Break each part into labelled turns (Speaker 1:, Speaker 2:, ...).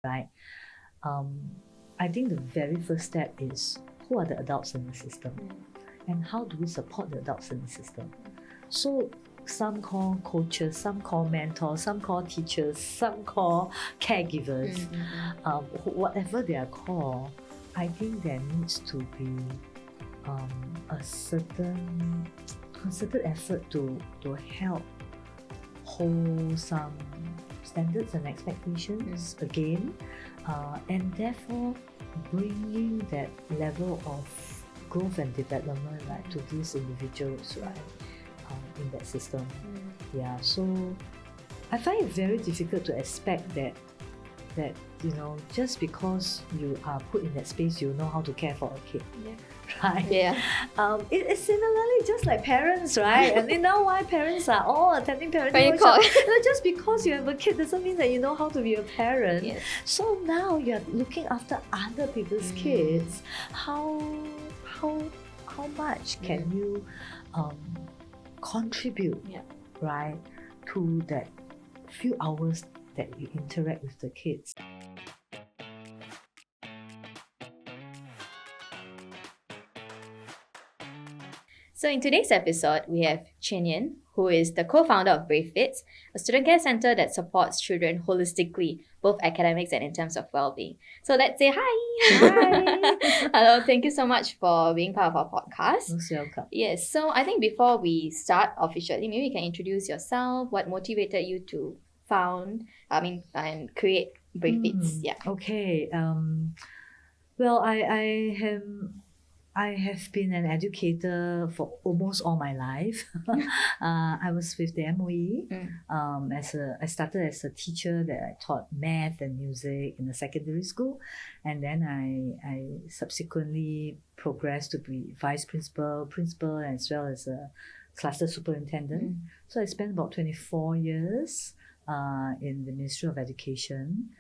Speaker 1: right? I think the very first step is who are the adults in the system and how do we support the adults in the system. So some call coaches, some call mentors, some call teachers, some call caregivers, whatever they are called. I think there needs to be a certain concerted effort to help hold some standards and expectations again, and therefore bringing that level of growth and development, right, to these individuals, right, in that system. Yeah, so I find it very difficult to expect that just because you are put in that space, you know how to care for a kid. Right?
Speaker 2: Yeah.
Speaker 1: It's similarly just like parents, right? And you know why parents are all attending parenting
Speaker 2: Call.
Speaker 1: workshops? Just because you have a kid doesn't mean that you know how to be a parent.
Speaker 2: Yes.
Speaker 1: So now you're looking after other people's kids. How much can you contribute, right, to that few hours that you interact with the kids?
Speaker 2: So in today's episode, we have Chuen Yin, who is the co-founder of Brave Fits, a student care center that supports children holistically, both academics and in terms of well-being. So let's say hi.
Speaker 1: Hi.
Speaker 2: Hello, thank you so much for being part of our podcast.
Speaker 1: Most welcome.
Speaker 2: Yes, so I think before we start officially, maybe you can introduce yourself, what motivated you to and create Brave Fits. Yeah.
Speaker 1: Okay. Well, I have been an educator for almost all my life. I was with the MOE. I started as a teacher that I taught math and music in a secondary school, and then I subsequently progressed to be vice principal, as well as a cluster superintendent. So I spent about 24 years in the Ministry of Education.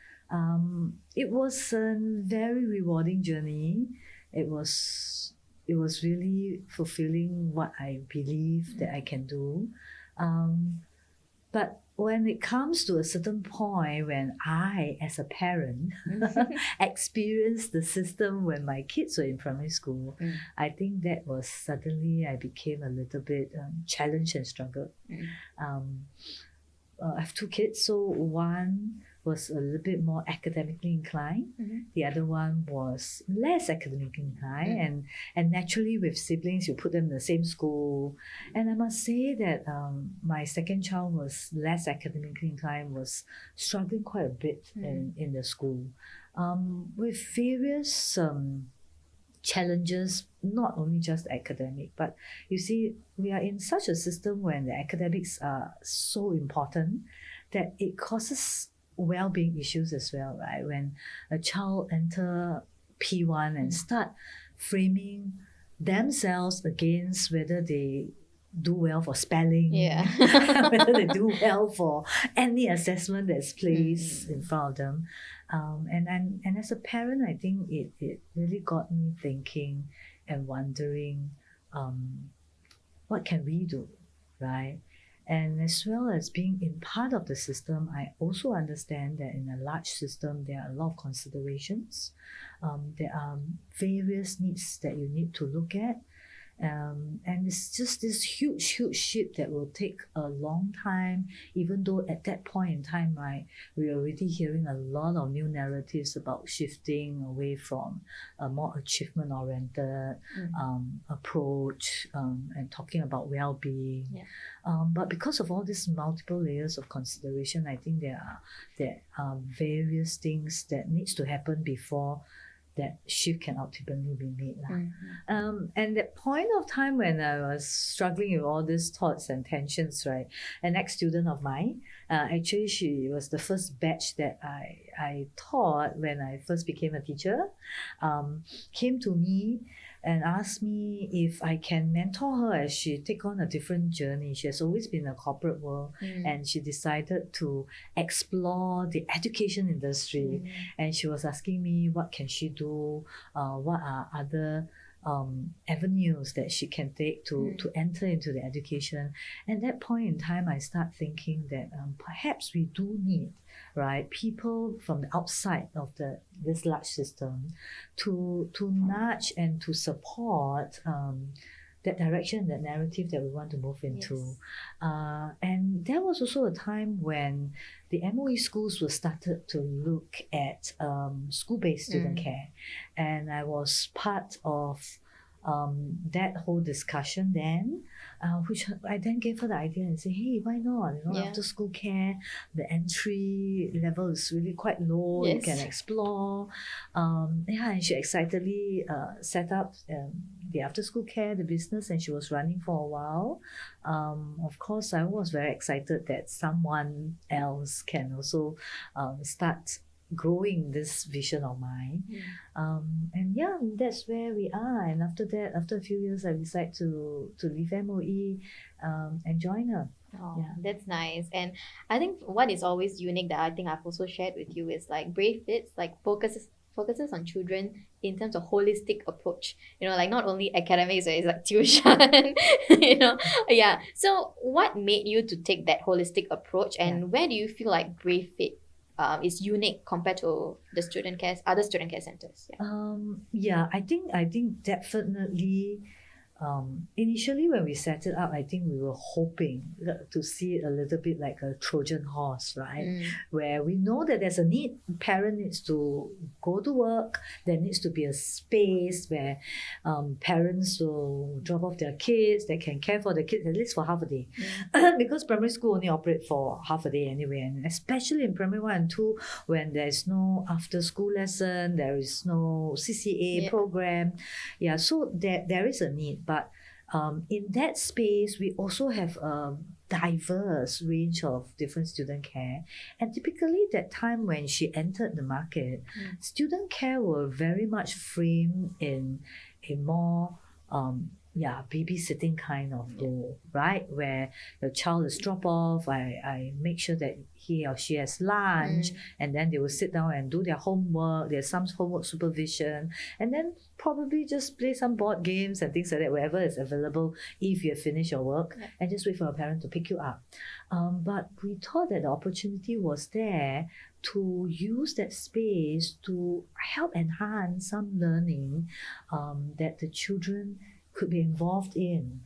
Speaker 1: It was a very rewarding journey. It was really fulfilling what I believe that I can do. But when it comes to a certain point when I, as a parent, experienced the system when my kids were in primary school, I think that was suddenly I became a little bit challenged and struggled. I have two kids, so one was a little bit more academically inclined. The other one was less academically inclined, and naturally with siblings you put them in the same school. And I must say that my second child was less academically inclined, was struggling quite a bit in the school with various challenges, not only just academic, but you see, we are in such a system when the academics are so important that it causes well-being issues as well, right? When a child enter P1 and start framing themselves against whether they do well for spelling, whether they do well for any assessment that's placed in front of them. And as a parent, I think it really got me thinking and wondering, what can we do, right? And as well as being in part of the system, I also understand that in a large system, there are a lot of considerations. There are various needs that you need to look at. And it's just this huge shift that will take a long time, even though at that point in time, right, we're already hearing a lot of new narratives about shifting away from a more achievement-oriented approach and talking about well-being. But because of all these multiple layers of consideration, I think there are various things that needs to happen before that shift can ultimately be made. And that point of time when I was struggling with all these thoughts and tensions, right, an ex-student of mine, actually she was the first batch that I taught when I first became a teacher, came to me and asked me if I can mentor her as she take on a different journey. She has always been in the corporate world and she decided to explore the education industry. And she was asking me what can she do, what are other avenues that she can take to enter into the education. And at that point in time, I start thinking that perhaps we do need, right, people from the outside of this large system to nudge and to support that direction, that narrative that we want to move into.
Speaker 2: Yes.
Speaker 1: And there was also a time when the MOE schools were started to look at school-based student care. And I was part of that whole discussion then, which I then gave her the idea and said, hey, why not? After school care, the entry level is really quite low. You can explore. And she excitedly set up the after school care, the business, and she was running for a while. Of course, I was very excited that someone else can also start growing this vision of mine. And that's where we are. And after that, after a few years, I decided to leave MOE and join her.
Speaker 2: Oh, that's nice. And I think what is always unique that I think I've also shared with you is like Brave Fits like focuses on children in terms of holistic approach. Like not only academics, it's like tuition. So what made you to take that holistic approach, and where do you feel like Brave Fit is unique compared to the other student care centers?
Speaker 1: I think definitely. Initially, when we set it up, I think we were hoping to see it a little bit like a Trojan horse, right? Where we know that there's a need. Parent needs to go to work. There needs to be a space where parents will drop off their kids. They can care for the kids at least for half a day, because primary school only operate for half a day anyway, and especially in primary 1 and 2, when there's no after school lesson, there is no CCA program. So there is a need. But in that space, we also have a diverse range of different student care. And typically that time when she entered the market, student care were very much framed in a more babysitting kind of role, right? Where the child is drop off, I make sure that he or she has lunch, and then they will sit down and do their homework. There's some homework supervision, and then probably just play some board games and things like that, wherever is available if you have finished your work, and just wait for a parent to pick you up. But we thought that the opportunity was there to use that space to help enhance some learning that the children could be involved in.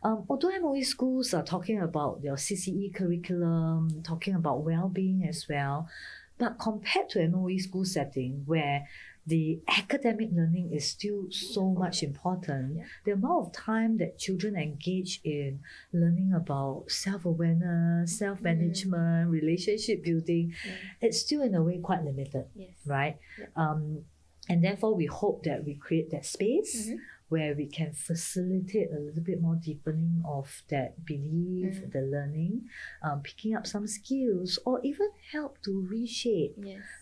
Speaker 1: Although MOE schools are talking about their CCE curriculum, talking about well-being as well, but compared to MOE school setting where the academic learning is still so much important, the amount of time that children engage in learning about self-awareness, self-management, relationship building, it's still in a way quite limited, right? And therefore we hope that we create that space where we can facilitate a little bit more deepening of that belief, the learning, picking up some skills, or even help to reshape,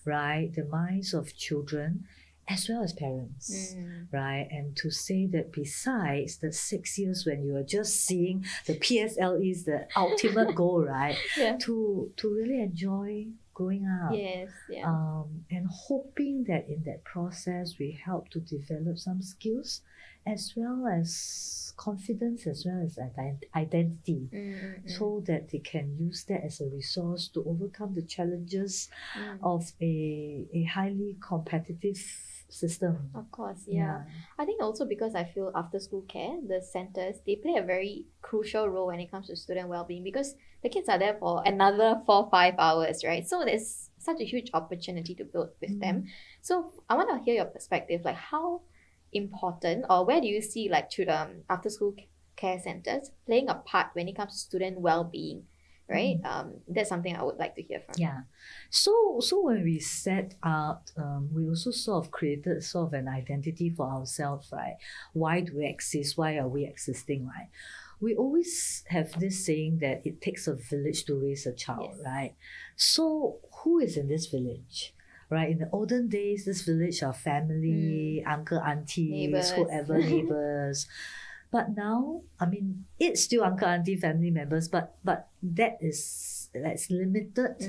Speaker 1: right, the minds of children as well as parents, right? And to say that besides the 6 years when you are just seeing the PSLE is the ultimate goal, right? To really enjoy growing up. And hoping that in that process we help to develop some skills as well as confidence, as well as identity, so that they can use that as a resource to overcome the challenges of a highly competitive system.
Speaker 2: Of course, I think also because I feel after school care, the centers, they play a very crucial role when it comes to student well-being, because the kids are there for another 4-5 hours, right? So there's such a huge opportunity to build with them. So I want to hear your perspective, like how important, or where do you see like after school care centers playing a part when it comes to student well-being, right? That's something I would like to hear from you.
Speaker 1: So when we set out, we also sort of created sort of an identity for ourselves, right? Why do we exist? Why are we existing, right? We always have this saying that it takes a village to raise a child, right? So who is in this village? Right, in the olden days, this village are family, uncle, aunties,
Speaker 2: neighbors.
Speaker 1: Whoever, neighbors. But now, I mean, it's still uncle, auntie, family members, but that's limited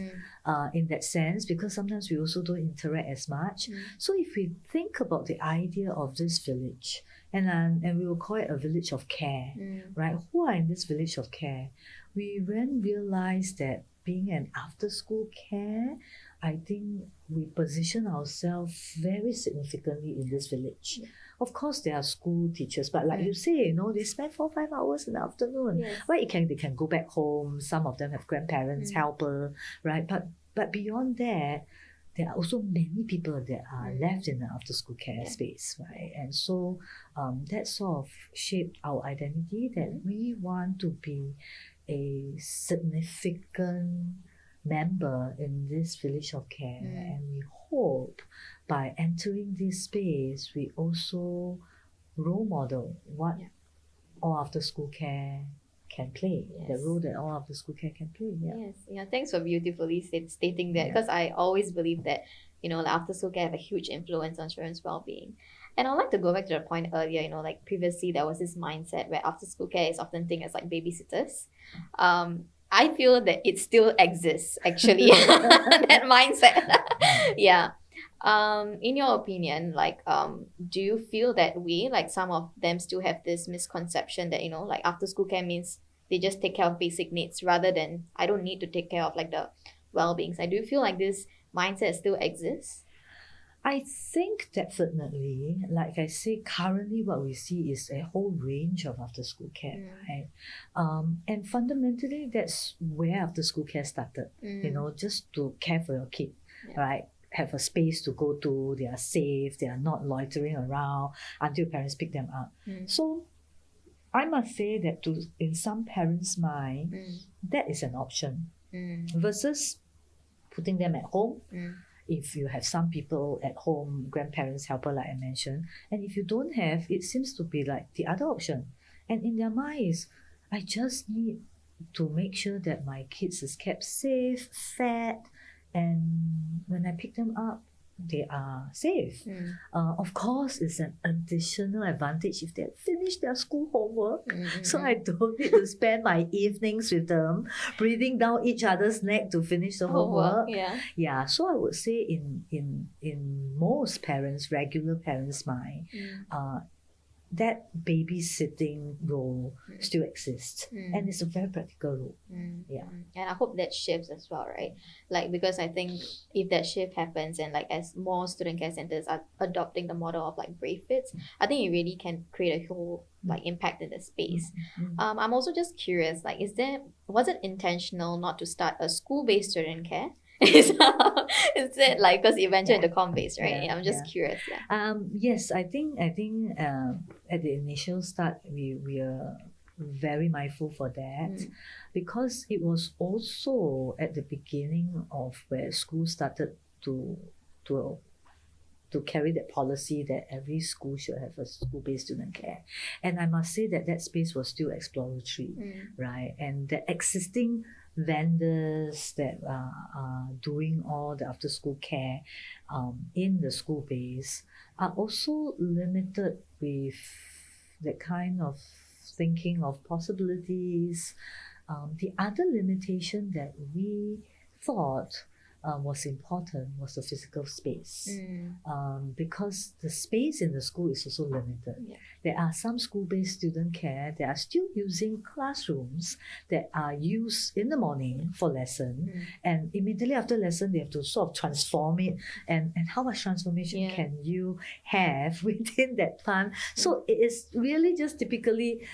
Speaker 1: in that sense, because sometimes we also don't interact as much. So if we think about the idea of this village, and we will call it a village of care, right? Who are in this village of care? We then realize that being an after-school care I think we position ourselves very significantly in this village. Of course, there are school teachers, but like you say, they spend 4-5 hours in the afternoon.
Speaker 2: Yes.
Speaker 1: Right? They can go back home. Some of them have grandparents, helper, right? But beyond that, there are also many people that are left in the after school care space, right? And so that sort of shaped our identity that we want to be a significant member in this village of care, and we hope by entering this space we also role model what all after school care can play, the role that all after school care can play.
Speaker 2: Thanks for beautifully stating that, because I always believe that like after school care have a huge influence on children's well-being. And I'd like to go back to the point earlier, like previously there was this mindset where after school care is often seen as like babysitters. I feel that it still exists actually, that mindset. In your opinion, do you feel that some of them still have this misconception that after school care means they just take care of basic needs rather than I don't need to take care of the well-being? So do you feel like this mindset still exists?
Speaker 1: I think definitely, like I say, currently what we see is a whole range of after school care, right? And fundamentally, that's where after school care started, just to care for your kid, right? Have a space to go to, they are safe, they are not loitering around until parents pick them up. So I must say that in some parents' mind, that is an option versus putting them at home. If you have some people at home, grandparents, helper, like I mentioned, and if you don't have, it seems to be like the other option. And in their mind is, I just need to make sure that my kids is kept safe, fed, and when I pick them up, they are safe. Of course, it's an additional advantage if they finish their school homework. So I don't need to spend my evenings with them, breathing down each other's neck to finish the homework. So I would say in most parents, regular parents' mind, that babysitting role still exists, and it's a very practical role.
Speaker 2: And I hope that shifts as well, right? Because I think if that shift happens and as more student care centers are adopting the model of Brave Fits, I think it really can create a whole impact in the space. I'm also just curious, was it intentional not to start a school-based student care? Is it because you mentioned the com-based, right? I'm just curious.
Speaker 1: Yes, I think at the initial start we are very mindful for that, because it was also at the beginning of where school started to carry that policy that every school should have a school-based student care. And I must say that space was still exploratory, right? And the existing vendors that are doing all the after-school care in the school base are also limited with that kind of thinking of possibilities. The other limitation that we thought was important was the physical space, because the space in the school is also limited. There are some school-based student care that are still using classrooms that are used in the morning for lesson, and immediately after lesson they have to sort of transform it, and how much transformation can you have within that time? So it is really just typically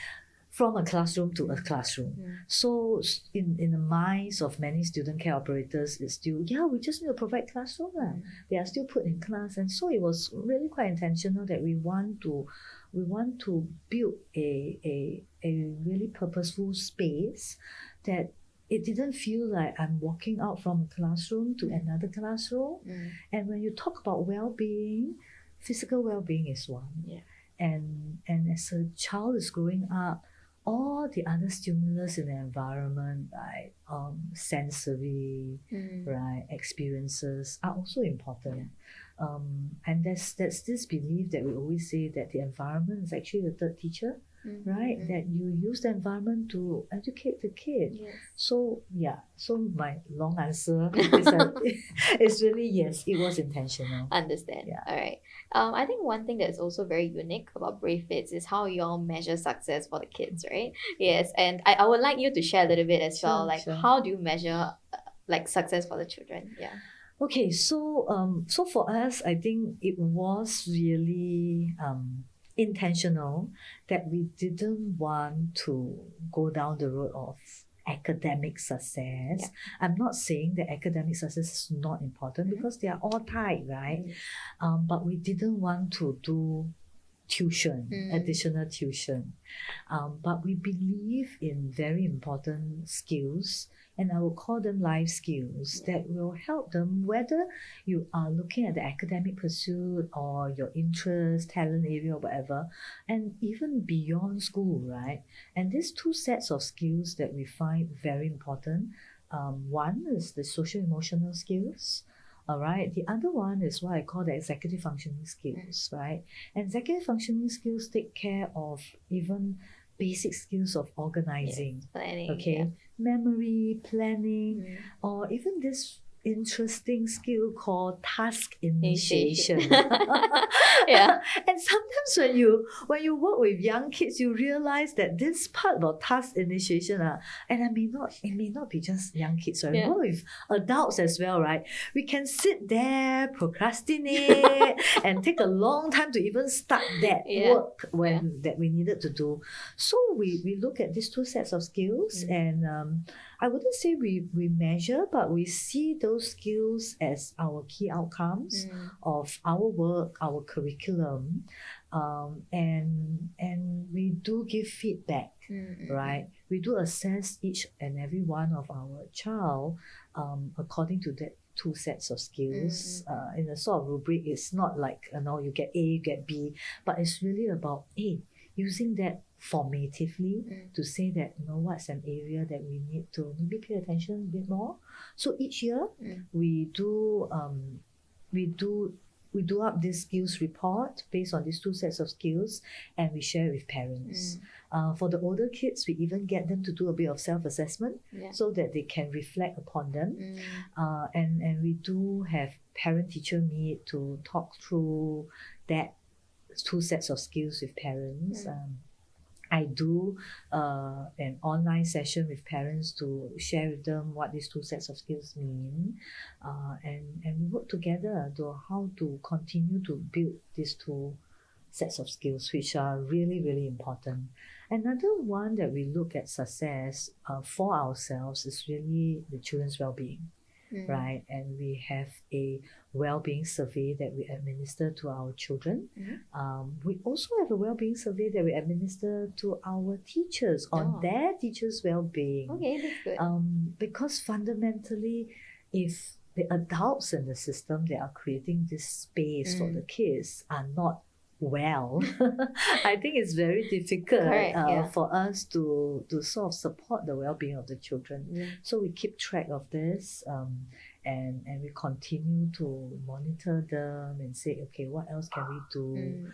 Speaker 1: from a classroom to a classroom. So in the minds of many student care operators, it's still, we just need to provide classroom. They are still put in class. And so it was really quite intentional that we want to build a really purposeful space that it didn't feel like I'm walking out from a classroom to another classroom. And when you talk about well-being, physical well-being is one. And as a child is growing up, all the other stimulus in the environment, right, sensory, right, experiences are also important. And there's this belief that we always say that the environment is actually the third teacher, right? That you use the environment to educate the kid. So my long answer is really yes, it was intentional.
Speaker 2: Understand. All right. I think one thing that's also very unique about Brave Fits is how you all measure success for the kids, right? Yes, and I would like you to share a little bit as well. How do you measure success for the children?
Speaker 1: Okay, so for us, I think it was really intentional that we didn't want to go down the road of academic success.
Speaker 2: Yeah.
Speaker 1: I'm not saying that academic success is not important because they are all tied, right? But we didn't want to do tuition, additional tuition. But we believe in very important skills, and I will call them life skills that will help them, whether you are looking at the academic pursuit or your interest, talent area, or whatever, and even beyond school, right? And these two sets of skills that we find very important. One is the social emotional skills. All right. The other one is what I call the executive functioning skills, right? And executive functioning skills take care of even basic skills of organizing,
Speaker 2: Planning.
Speaker 1: okay, memory, planning, or even this interesting skill called task initiation.
Speaker 2: Yeah.
Speaker 1: And sometimes when you work with young kids, you realize that this part of task initiation, and it may not be just young kids, right?
Speaker 2: Yeah.
Speaker 1: We work with adults as well, right? We can sit there, procrastinate, and take a long time to even start that work that we needed to do. So we look at these two sets of skills, and I wouldn't say we measure, but we see those skills as our key outcomes of our work, our curriculum, and we do give feedback, right? We do assess each and every one of our child according to that two sets of skills in a sort of rubric. It's not like you get A, you get B, but it's really about using that formatively to say that what's an area that we need to maybe pay attention a bit more. So each year we do up this skills report based on these two sets of skills, and we share with parents. For the older kids, we even get them to do a bit of self-assessment so that they can reflect upon them. And we do have parent-teacher meet to talk through that two sets of skills with parents. I do an online session with parents to share with them what these two sets of skills mean, and we work together to how to continue to build these two sets of skills, which are really, really important. Another one that we look at success for ourselves is really the children's well-being. Right, and we have a well-being survey that we administer to our children. We also have a well-being survey that we administer to our teachers on their teachers' well-being.
Speaker 2: Okay, that's good.
Speaker 1: Because fundamentally, if the adults in the system that are creating this space for the kids are not well, I think it's very difficult for us to sort of support the well-being of the children. So we keep track of this, and we continue to monitor them and say, okay, what else can we do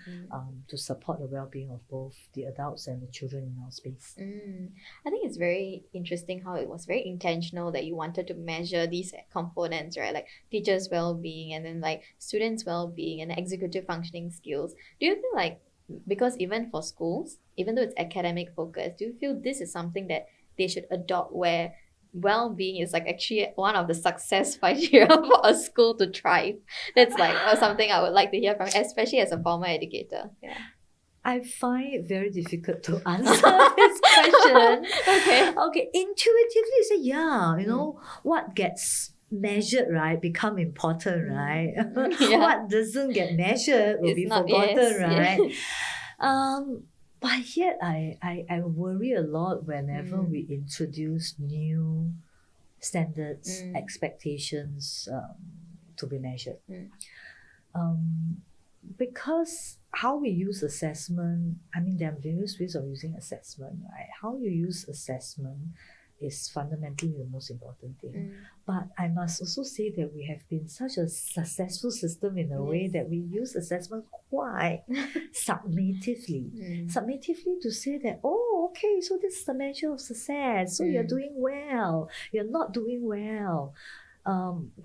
Speaker 1: to support the well-being of both the adults and the children in our space.
Speaker 2: I think it's very interesting how it was very intentional that you wanted to measure these components, right? Like teachers' well-being, and then like students' well-being, and executive functioning skills. Do you feel like, because even for schools, even though it's academic focused, do you feel this is something that they should adopt, where well-being is like actually one of the success criteria for a school to thrive? That's like something I would like to hear from, especially as a former educator.
Speaker 1: I find it very difficult to answer this question. Okay, intuitively say, what gets measured, right, become important, right? What doesn't get measured will be forgotten, right? But yet I worry a lot whenever we introduce new standards, expectations to be measured. Because how we use assessment, there are various ways of using assessment, right? How you use assessment is fundamentally the most important thing. But I must also say that we have been such a successful system in a way that we use assessment quite summatively. Summatively to say that, okay, so this is the measure of success. So you're doing well, you're not doing well.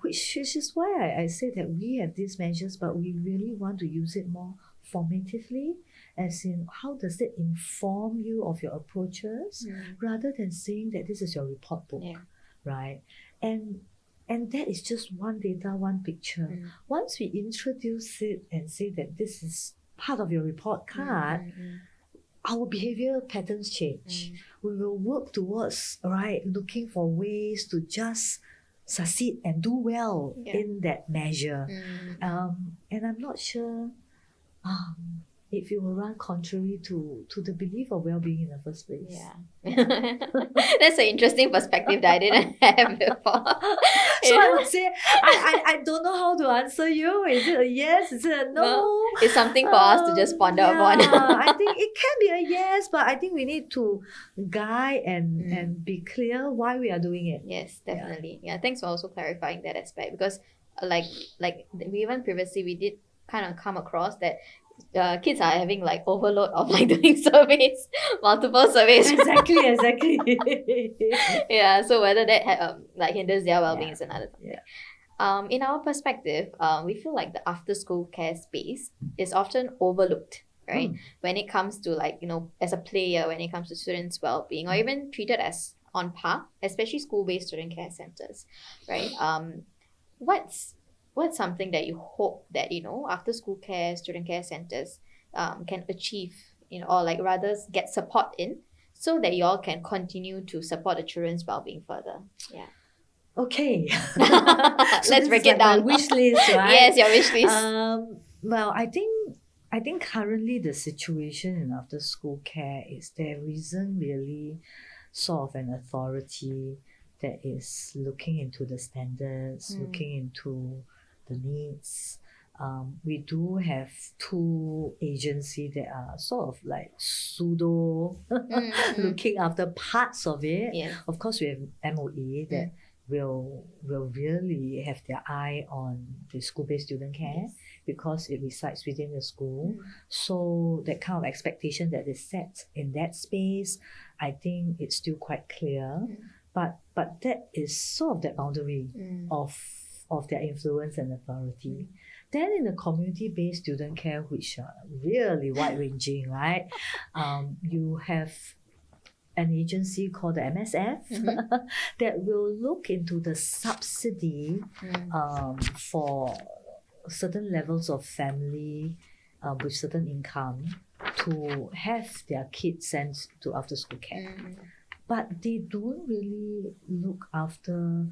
Speaker 1: Which is why I say that we have these measures, but we really want to use it more formatively, as in how does it inform you of your approaches, rather than saying that this is your report book, right? And And that is just one data, one picture. Once we introduce it and say that this is part of your report card, our behavior patterns change. We will work towards, looking for ways to just succeed and do well in that measure. And I'm not sure if it will run contrary to the belief of well-being in the first place.
Speaker 2: That's an interesting perspective that I didn't have before.
Speaker 1: So I would say, I don't know how to answer you. Is it a yes? Is it a no?
Speaker 2: Well, it's something for us to just ponder upon.
Speaker 1: I think it can be a yes, but I think we need to guide and be clear why we are doing it.
Speaker 2: Yes, definitely. Yeah, thanks for also clarifying that aspect, because like we even previously we did kind of come across that kids are having like overload of like doing surveys, multiple surveys.
Speaker 1: Exactly.
Speaker 2: Yeah, so whether that like hinders their well-being is another topic. In our perspective, we feel like the after-school care space is often overlooked, right? When it comes to like, as a player, when it comes to students' well-being, or even treated as on par, especially school-based student care centers, right? What's something that you hope that, after school care, student care centers can achieve, or like rather get support in, so that you all can continue to support the children's well-being further? Yeah.
Speaker 1: Okay.
Speaker 2: Let's break it down.
Speaker 1: My wish list, right?
Speaker 2: Yes, your wish list.
Speaker 1: Well, I think currently the situation in after school care is there isn't really sort of an authority that is looking into the standards, looking into the needs. We do have two agencies that are sort of like pseudo looking after parts of it.
Speaker 2: Yeah.
Speaker 1: Of course, we have MOE that will really have their eye on the school-based student care because it resides within the school. So that kind of expectation that is set in that space, I think it's still quite clear. But that is sort of that boundary of their influence and authority. Then in the community-based student care, which are really wide-ranging, right? You have an agency called the MSF that will look into the subsidy for certain levels of family with certain income to have their kids sent to after-school care. But they don't really look after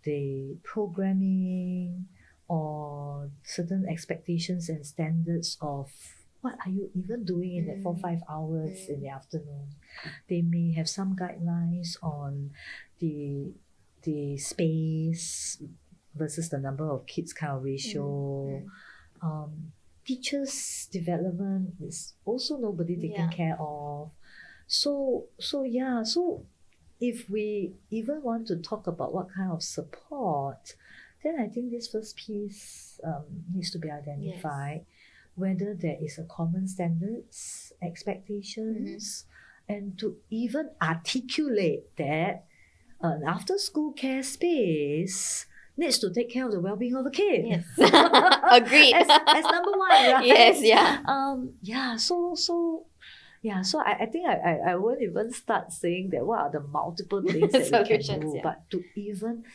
Speaker 1: the programming or certain expectations and standards of what are you even doing in that 4-5 hours in the afternoon. They may have some guidelines on the space versus the number of kids kind of ratio. Teachers' development is also nobody taking care of. So if we even want to talk about what kind of support, then I think this first piece needs to be identified. Whether there is a common standards, expectations, and to even articulate that an after-school care space needs to take care of the well-being of the kid.
Speaker 2: Yes, agreed.
Speaker 1: as number one, right?
Speaker 2: Yes, yeah.
Speaker 1: So I think I won't even start saying that what are the multiple things that we can do, but to even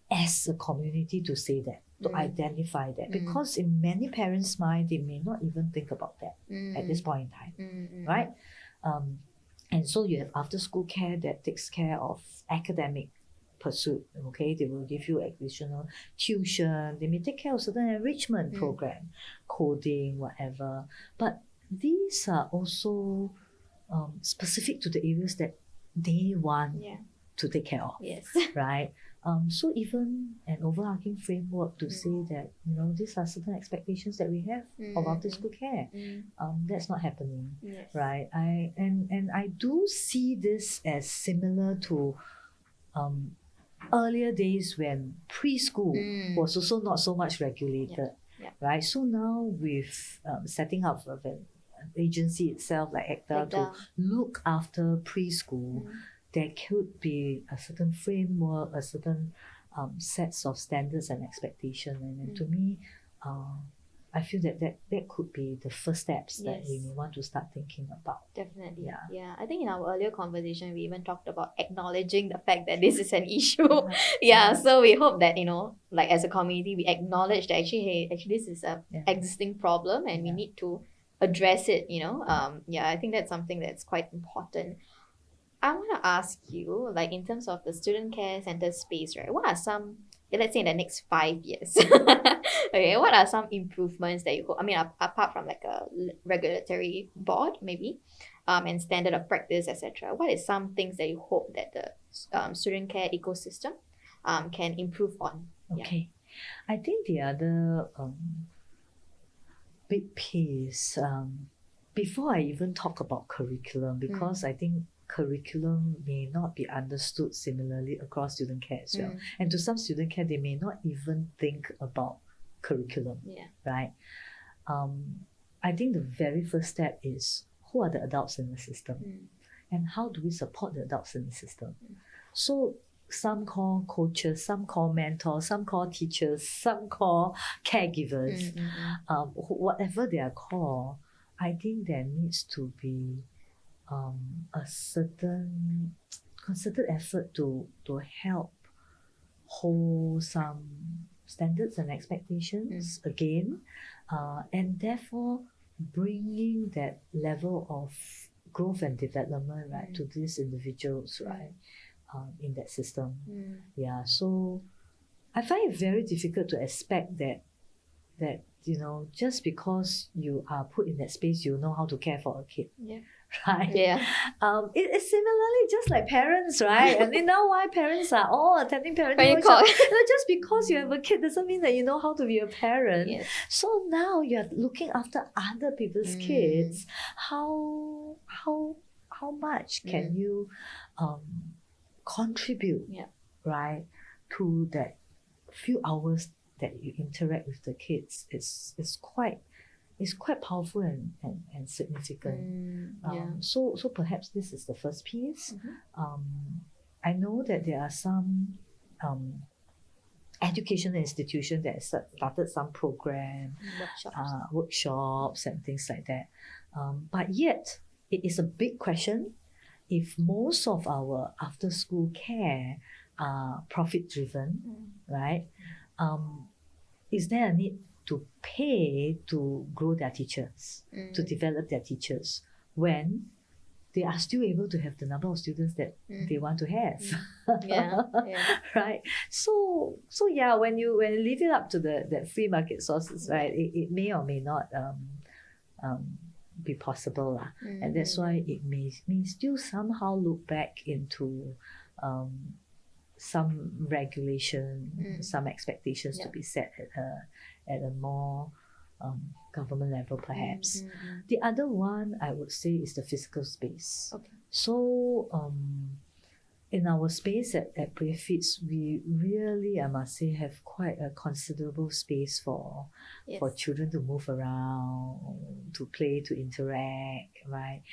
Speaker 1: as a community to say that, to identify that, because in many parents' mind they may not even think about that at this point in time, right? And so you have after school care that takes care of academic pursuit. Okay, they will give you additional tuition, they may take care of certain enrichment program, coding, whatever, but these are also specific to the areas that they want to take care of, right? So even an overarching framework to say that, these are certain expectations that we have of after school care. That's not happening, right? I do see this as similar to earlier days when preschool was also not so much regulated, right? So now with setting up of an agency itself like ACTA to look after preschool, there could be a certain framework, a certain sets of standards and expectations. And to me, I feel that could be the first steps that we
Speaker 2: Yes.
Speaker 1: may want to start thinking about.
Speaker 2: Definitely.
Speaker 1: Yeah.
Speaker 2: Yeah. I think in our earlier conversation, we even talked about acknowledging the fact that this is an issue.
Speaker 1: Yeah.
Speaker 2: Yeah. So we hope that, like as a community, we acknowledge that actually, hey, actually, this is a
Speaker 1: Yeah.
Speaker 2: existing problem and we
Speaker 1: Yeah.
Speaker 2: need to address it, Yeah, I think that's something that's quite important. I want to ask you, like in terms of the student care center space, right? What are some, let's say in the next 5 years, okay, what are some improvements that you hope? I mean, apart from like a regulatory board, maybe, and standard of practice, etc. What is some things that you hope that the student care ecosystem can improve on? Yeah.
Speaker 1: Okay. I think the other big piece, before I even talk about curriculum, because I think curriculum may not be understood similarly across student care as well. And to some student care, they may not even think about curriculum,
Speaker 2: Yeah.
Speaker 1: right? I think the very first step is, who are the adults in the system? And how do we support the adults in the system? So some call coaches, some call mentors, some call teachers, some call caregivers. Whatever they are called, I think there needs to be a certain concerted effort to help hold some standards and expectations again, and therefore bringing that level of growth and development, right, to these individuals, right, in that system. Yeah, so I find it very difficult to expect that just because you are put in that space, you know how to care for a kid.
Speaker 2: Yeah.
Speaker 1: Right?
Speaker 2: Yeah.
Speaker 1: It's similarly just like parents, right? And you know why parents are all attending parenting workshops? Just because you have a kid doesn't mean that you know how to be a parent.
Speaker 2: Yes.
Speaker 1: So now you're looking after other people's kids. How much can you contribute, right, to that few hours that you interact with the kids? It's quite powerful and significant. So perhaps this is the first piece. I know that there are some educational institutions that started some program, workshops and things like that. But yet, it is a big question if most of our after-school care are profit-driven, right? Is there a need to pay to grow their teachers, to develop their teachers, when they are still able to have the number of students that they want to have? Right? So yeah, when you leave it up to the free market sources, right, it may or may not be possible. And that's why it may still somehow look back into some regulation, some expectations to be set at a more government level, perhaps. The other one I would say is the physical space.
Speaker 2: Okay.
Speaker 1: So in our space at Brave-Fits, we really, I must say, have quite a considerable space for children to move around, to play, to interact, right?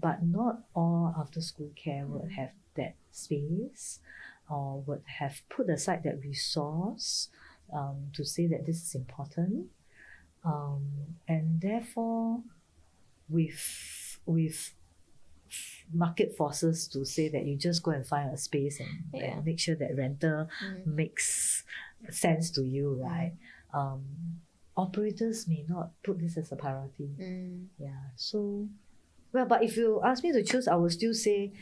Speaker 1: But not all after-school care would have that space, or would have put aside that resource to say that this is important. And therefore, with market forces to say that you just go and find a space and make sure that rental makes sense to you, right? Operators may not put this as a priority. So, well, but if you ask me to choose, I would still say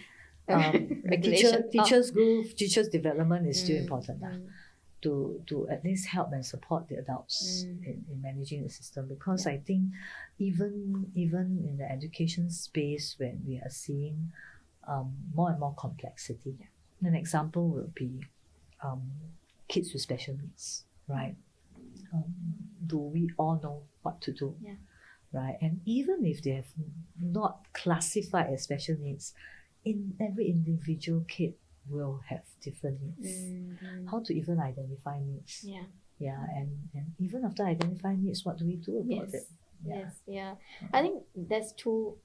Speaker 1: teachers' growth, teachers' development is still important. To at least help and support the adults in managing the system, because I think even in the education space, when we are seeing more and more complexity, an example will be kids with special needs, right? Do we all know what to do? Right? And even if they have not classified as special needs, in every individual kid will have different needs. How to even identify needs? And even after identifying needs, what do we do about it?
Speaker 2: I think that's two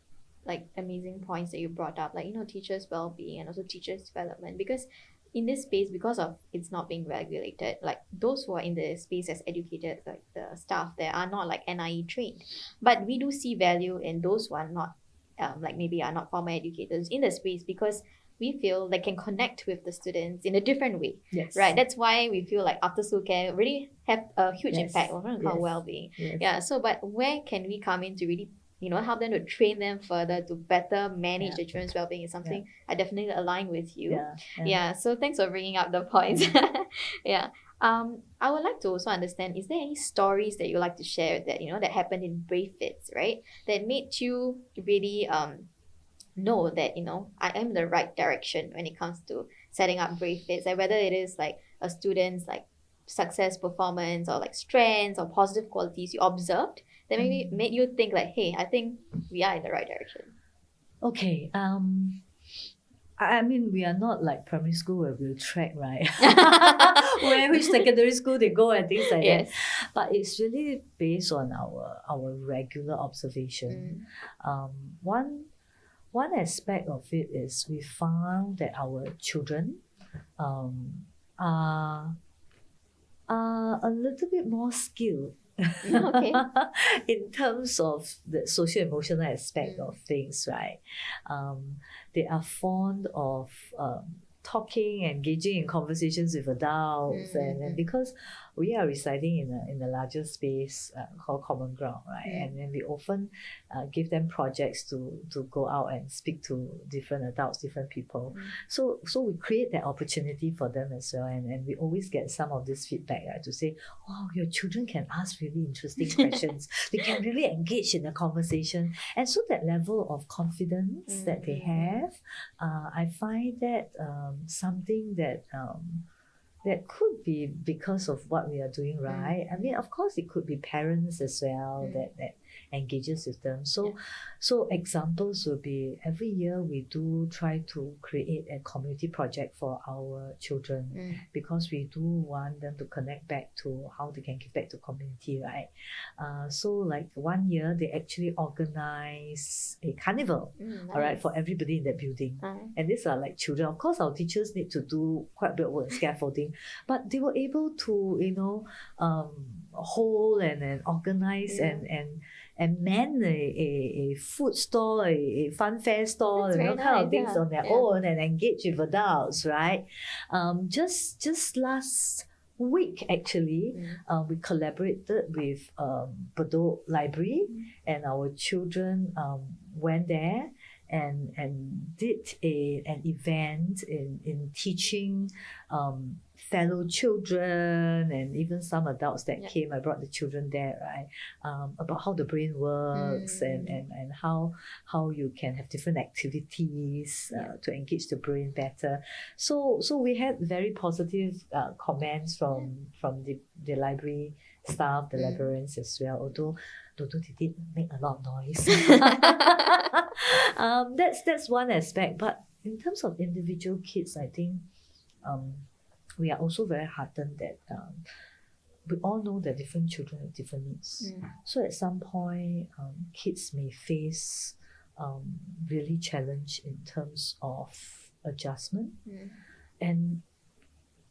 Speaker 2: like amazing points that you brought up, like teachers' well-being and also teachers' development, because in this space, because of it's not being regulated, like those who are in the space as educators, like the staff there, are not like NIE trained. But we do see value in those who are not, like maybe are not formal educators in the space, because we feel they can connect with the students in a different way.
Speaker 1: Yes.
Speaker 2: Right. That's why we feel like after school care really have a huge
Speaker 1: Yes.
Speaker 2: impact on our
Speaker 1: Yes.
Speaker 2: well-being.
Speaker 1: Yes.
Speaker 2: Yeah. So, but where can we come in to really, help them to train them further to better manage the children's well-being is something I definitely align with you. Yeah. So thanks for bringing up the points. Yeah. I would like to also understand, is there any stories that you like to share that, that happened in Brave Fits, right? That made you really know that, I am in the right direction when it comes to setting up Brave Fits, like whether it is like a student's like success performance or like strengths or positive qualities you observed that maybe made you think like, hey, I think we are in the right direction.
Speaker 1: Okay. I mean, we are not like primary school where we'll track, right? Which secondary school they go and things like that. But it's really based on our regular observation. One aspect of it is we found that our children are a little bit more skilled in terms of the social emotional aspect of things, right? They are fond of talking, engaging in conversations with adults, and because we are residing in a larger space called common ground, right? And then we often give them projects to go out and speak to different adults, different people. So we create that opportunity for them as well, and we always get some of this feedback, right, to say, wow, your children can ask really interesting questions. They can really engage in the conversation, and so that level of confidence that they have, I find that something that could be because of what we are doing right. I mean, of course, it could be parents as well that engages with them. So examples will be, every year we do try to create a community project for our children, because we do want them to connect back to how they can give back to community, right? So like one year they actually organize a carnival, all right, for everybody in that building. And these are like children. Of course, our teachers need to do quite a bit of work, scaffolding, but they were able to hold and organize and man a food store, a fun fair store, kind of things on their own, and engage with adults, right? Just last week, actually, we collaborated with Bedok Library, and our children went there and did an event in teaching fellow children and even some adults that came. I brought the children there, right, about how the brain works and how you can have different activities to engage the brain better. So we had very positive comments from the library staff, the librarians as well, although they did make a lot of noise. That's one aspect. But in terms of individual kids, I think we are also very heartened that we all know that different children have different needs. So at some point, kids may face really challenge in terms of adjustment. And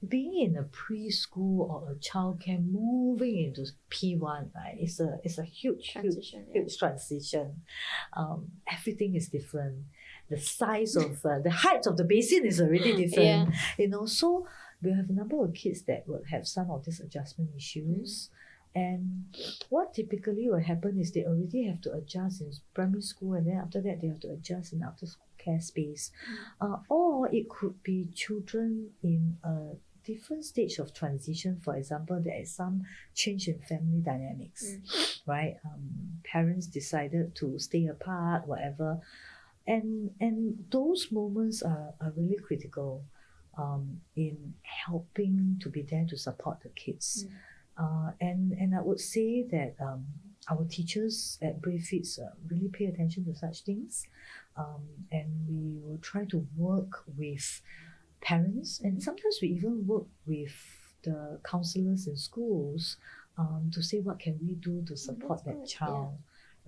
Speaker 1: being in a preschool or a childcare moving into P1, right, it's a huge transition. Everything is different. The size of the height of the basin is already different. So we have a number of kids that will have some of these adjustment issues. And what typically will happen is they already have to adjust in primary school, and then after that they have to adjust in after school care space. Or it could be children in a different stage of transition. For example, there is some change in family dynamics, right? Parents decided to stay apart, whatever. And those moments are really critical in helping to be there to support the kids. And I would say that our teachers at Brave Fits really pay attention to such things. And we will try to work with parents, and sometimes we even work with the counselors in schools to say what can we do to support that child,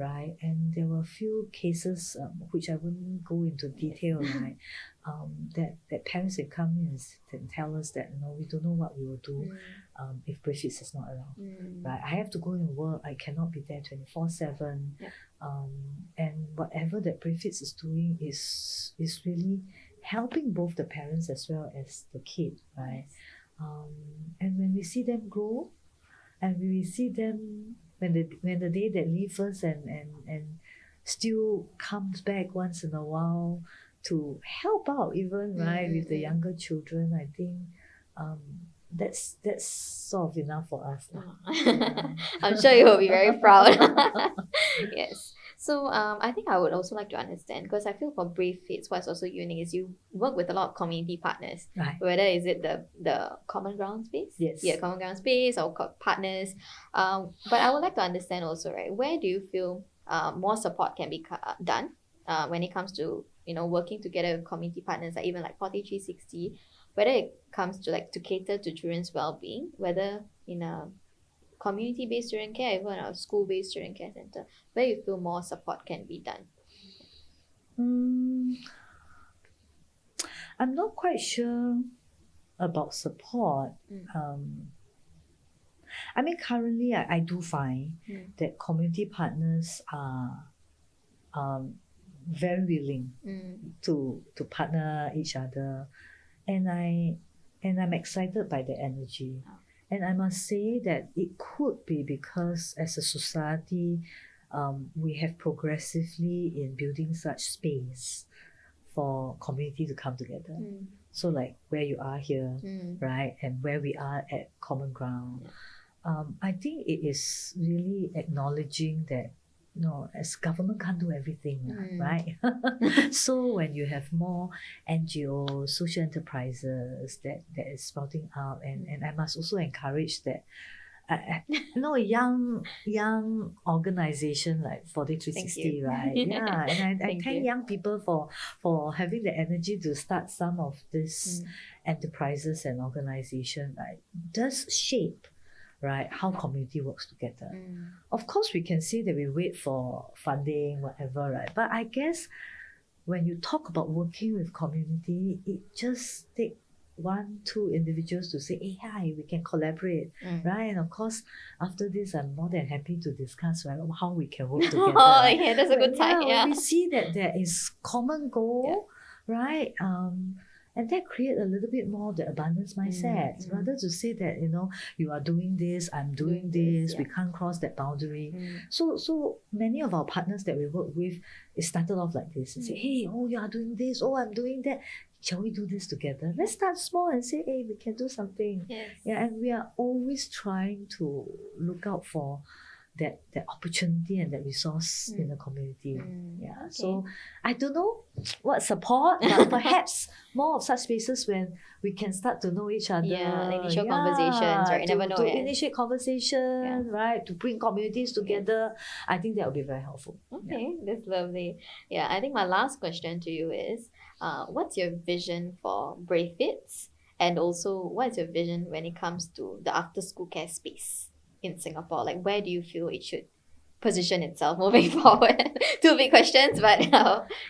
Speaker 1: right? And there were a few cases, which I wouldn't go into detail, right? That parents have come in and tell us that, we don't know what we will do if British is not around, right? I have to go and work. I cannot be there 24/7.
Speaker 2: Yeah.
Speaker 1: And whatever that British is doing is really helping both the parents as well as the kid, right? And when we see them grow, and we see them when the day they leave us and still comes back once in a while to help out even, right, with the younger children, I think that's sort of enough for us.
Speaker 2: I'm sure you will be very proud. Yes. So I think I would also like to understand, because I feel for Brave Fits, what's also unique is you work with a lot of community partners.
Speaker 1: Right.
Speaker 2: Whether is it the common ground space?
Speaker 1: Yes.
Speaker 2: Yeah, common ground space or partners. But I would like to understand also, right, where do you feel more support can be done when it comes to working together with community partners, like even like Forte360, whether it comes to to cater to children's well-being, whether in a community-based children care, even a school-based children care center, where you feel more support can be done?
Speaker 1: I'm not quite sure about support. I mean, currently I do find that community partners are very willing to partner each other, and I'm excited by the energy. And I must say that it could be because as a society, we have progressively in building such space for community to come together. So like where you are here, right, and where we are at Common Ground, I think it is really acknowledging that as government can't do everything, right? So when you have more NGOs, social enterprises that is sprouting out, and I must also encourage that young organization like Forte360, right? Yeah, and I thank young people for having the energy to start some of these enterprises and organization, right? Does shape, right, how community works together. Of course, we can say that we wait for funding, whatever, right? But I guess when you talk about working with community, it just takes 1-2 individuals to say, hey, hi, we can collaborate, right? And of course, after this, I'm more than happy to discuss, right, how we can work together.
Speaker 2: Yeah, that's a good time.
Speaker 1: When we see that there is common goal, right? And that create a little bit more of the abundance mindset, rather to say that, you are doing this, I'm doing this, we can't cross that boundary. So many of our partners that we work with, it started off like this and say, hey, oh, you are doing this, oh, I'm doing that. Shall we do this together? Let's start small and say, hey, we can do something.
Speaker 2: Yes.
Speaker 1: Yeah, and we are always trying to look out for that opportunity and that resource in the community. Yeah.
Speaker 2: Okay.
Speaker 1: So I don't know what support, but perhaps more of such spaces when we can start to know each other.
Speaker 2: Yeah, initial conversations, right? You never know.
Speaker 1: To initiate conversation, right? To bring communities together. I think that would be very helpful.
Speaker 2: Okay, that's lovely. Yeah, I think my last question to you is, what's your vision for Brave Fits? And also, what's your vision when it comes to the after-school care space in Singapore? Like, where do you feel it should position itself moving forward? Two big questions, but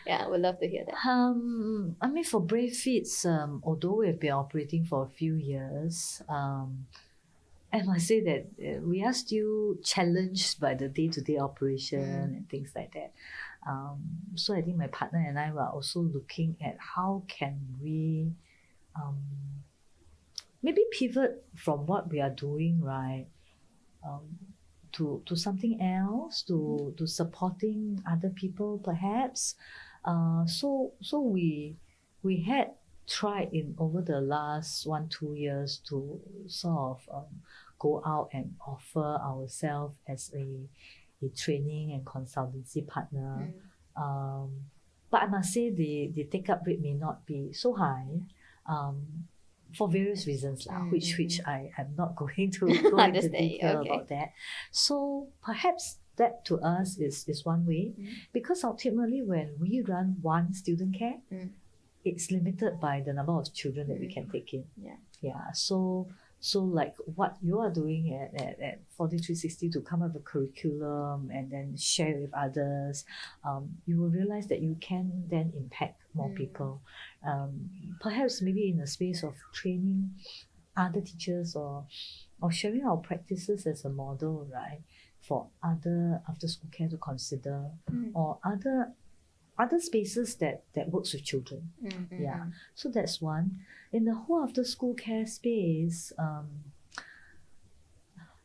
Speaker 2: yeah, we'd love to hear that.
Speaker 1: I mean, for Brave Fits, although we've been operating for a few years, I must say that we are still challenged by the day-to-day operation and things like that. So I think my partner and I were also looking at how can we maybe pivot from what we are doing, right, to something else, to supporting other people perhaps. So we had tried in over the last 1-2 years to sort of go out and offer ourselves as a training and consultancy partner. But I must say the take-up rate may not be so high. For various reasons, which I am not going to go into detail about that. So perhaps that to us is one way, because ultimately when we run one student care, it's limited by the number of children that we can take in. So So like what you are doing at Forte360 to come up with a curriculum and then share with others, you will realize that you can then impact more people. Perhaps maybe in a space of training other teachers or sharing our practices as a model, right, for other after school care to consider, or other spaces that works with children. Yeah, so that's one. In the whole after school care space,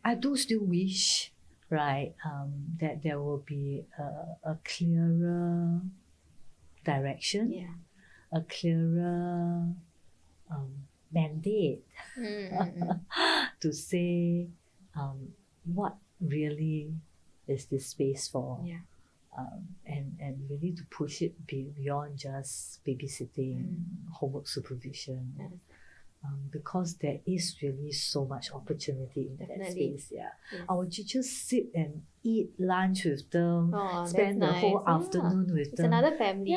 Speaker 1: I do still wish, right, that there will be a clearer direction, a clearer mandate to say what really is this space for. And really to push it beyond just babysitting, homework supervision, because there is really so much opportunity in that space. Our teachers sit and eat lunch with them, spend the whole afternoon with them.
Speaker 2: It's another family.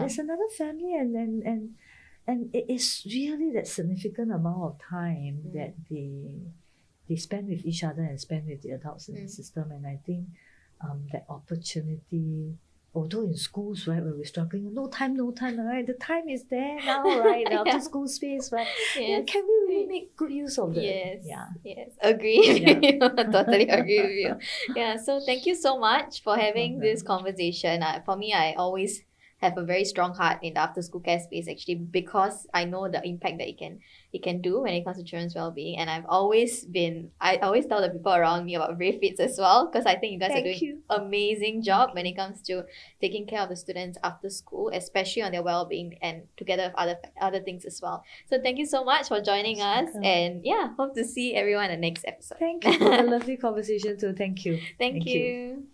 Speaker 1: It's another family, and it is really that significant amount of time that they spend with each other and spend with the adults in the system. And I think that opportunity, although in schools, right, when we're struggling, no time, right? The time is there now, right? The after school space, right? Can we really make good use of it?
Speaker 2: Yes. Agree. Totally agree with you. So thank you so much for having this conversation. For me, I always have a very strong heart in the after school care space, actually, because I know the impact that it can do when it comes to children's well-being. And I always tell the people around me about Brave Fits as well, because I think you guys are doing amazing job when it comes to taking care of the students after school, especially on their well-being, and together with other things as well. So thank you so much for joining us, and hope to see everyone in the next episode.
Speaker 1: Thank you for the lovely conversation too. Thank you.
Speaker 2: Thank you.